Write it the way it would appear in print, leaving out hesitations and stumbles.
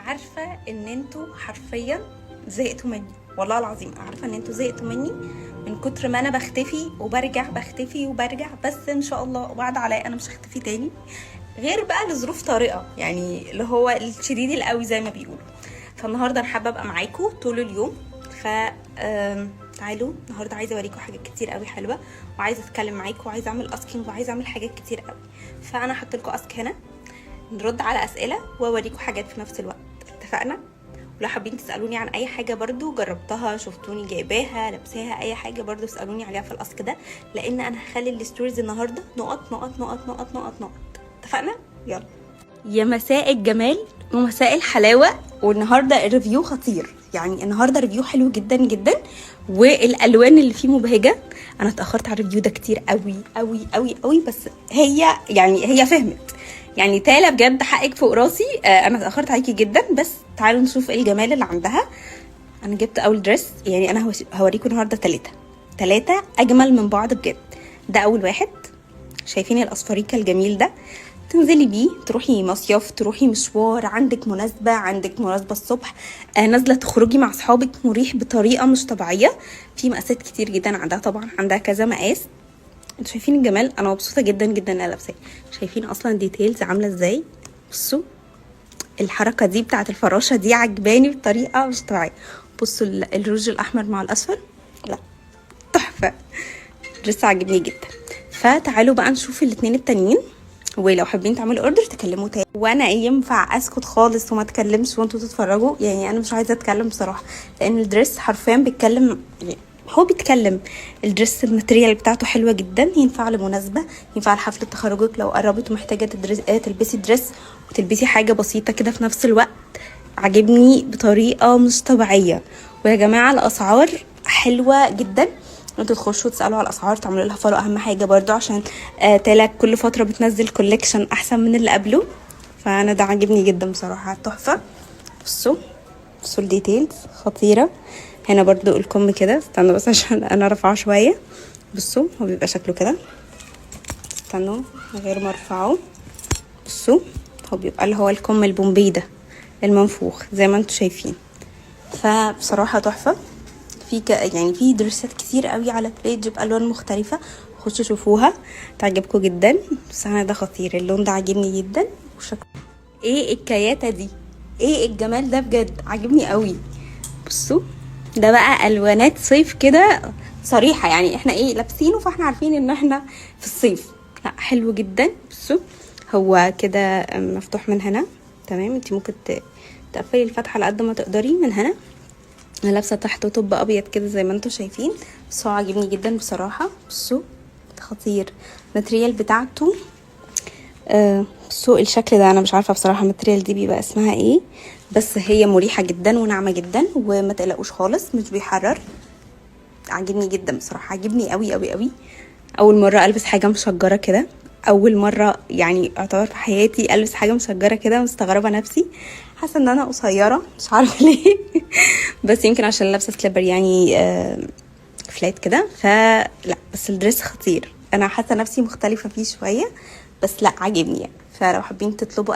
عارفه ان انتوا حرفيا زهقتوا مني، والله العظيم عارفه ان انتوا زهقتوا مني من كتر ما انا بختفي وبرجع، بختفي وبرجع. بس ان شاء الله وعد عليا انا مش هختفي تاني، غير بقى لظروف طارئه، يعني اللي هو الشديد القوي زي ما بيقولوا. فالنهارده انا حابه ابقى معاكم طول اليوم. ف تعالوا النهارده عايزه اوريكم حاجات كتير قوي حلوه، وعايزه اتكلم معاكم، وعايزه اعمل اسكينج، وعايزه اعمل حاجات كتير قوي. فانا هحط لكم اسك هنا، نرد على اسئله واوريكم حاجات في نفس الوقت. اتفقنا؟ ولو حابين تسالوني عن اي حاجه برضو جربتها، شفتوني جايباها لابساها، اي حاجه برضو اسالوني عليها في الاسك ده، لان انا هخلي الستوريز النهارده نقط نقط نقط نقط نقط نقط. اتفقنا؟ يلا. يا مساء الجمال ومساء الحلاوه، والنهارده الريفيو خطير، يعني النهارده ريفيو حلو جدا جدا، والالوان اللي فيه مبهجه. انا اتاخرت على الريفيو ده كتير قوي قوي قوي قوي، بس هي فهمت، يعني تالا بجد حقك فوق راسي. انا اتاخرت عليكي جدا، بس تعالوا نشوف ايه الجمال اللي عندها. انا جبت اول دريس، يعني انا هوريكم النهارده ثلاثه اجمل من بعض بجد. ده اول واحد، شايفين الاصفريكه الجميل ده؟ تنزلي بيه تروحي مصيف، تروحي مشوار، عندك مناسبه الصبح، نازله تخرجي مع اصحابك، مريح بطريقه مش طبيعيه. في مقاسات كتير جدا عندها، طبعا عندها كذا مقاس. انتوا شايفين الجمال؟ انا مبسوطه جدا جدا انا لابساه. شايفين اصلا الديتيلز عامله ازاي؟ بصوا الحركه دي بتاعه الفراشه دي عجباني بطريقه مش طبيعيه. بصوا الروج الاحمر مع الاصفر، لا تحفه، لسه عاجبني جدا. فتعالوا بقى نشوف الاتنين التانيين، ولو حابين تعملوا اوردر تكلموا تاني. وانا ينفع اسكت خالص وما اتكلمش وانتوا تتفرجوا؟ يعني انا مش عايزه اتكلم بصراحه، لان الدريس حرفيا بيتكلم، يعني هو بيتكلم. الدريس الماتريال بتاعته حلوه جدا، ينفع لمناسبه، ينفع لحفله تخرجك لو قربت ومحتاجه تلبسي دريس وتلبسي حاجه بسيطه كده في نفس الوقت. عجبني بطريقه مش طبيعيه. ويا جماعه الاسعار حلوه جدا، انتوا تخشوا تسالوا على الاسعار، تعملوا لها فولو، اهم حاجه برضو عشان تالا كل فتره بتنزل كوليكشن احسن من اللي قبله. فانا ده عجبني جدا بصراحه، تحفه. بصوا الديتيلز خطيره. هنا برضو الكم كده، استنوا بس عشان انا رافعه شويه. بصوا هو بيبقى شكله كده، استنوا غير ما ارفعه. بصوا هو بيبقى اللي هو الكم البومبي ده المنفوخ زي ما انتوا شايفين. فبصراحه تحفه. يعني في دريسات كتير قوي على بيج بالوان مختلفه، خشوا شوفوها تعجبكم جدا. بس انا ده خطير، اللون ده عاجبني جدا وشكله. ايه الكياته دي؟ ايه الجمال ده بجد، عاجبني قوي. بصوا ده بقى الوانات صيف كده صريحه، يعني احنا ايه لابسينه، فاحنا عارفين ان احنا في الصيف. لا حلو جدا. بصوا هو كده مفتوح من هنا، تمام. انت ممكن تقفلي الفتحه على قد ما تقدري من هنا. انا لابسه تحته توب ابيض كده زي ما انتوا شايفين، بس هو عاجبني جدا بصراحه. بصوا خطير، الماتريال بتاعته بصوا الشكل ده، انا مش عارفه بصراحه الماتريال دي بيبقى اسمها ايه، بس هي مريحه جدا وناعمه جدا، وما تقلقوش خالص مش بيحرر. عاجبني جدا بصراحه، عاجبني قوي قوي قوي. اول مره البس حاجه مشجره كده، اول مره يعني اعتبر في حياتي البس حاجه مشجره كده. مستغربه نفسي، حاسه ان انا قصيره مش عارفه ليه بس يمكن عشان لابسه سليبر يعني فلات كده. فلا بس الدريس خطير، انا حاسه نفسي مختلفه فيه شويه، بس لا عاجبني يعني. فلو حابين تطلبوا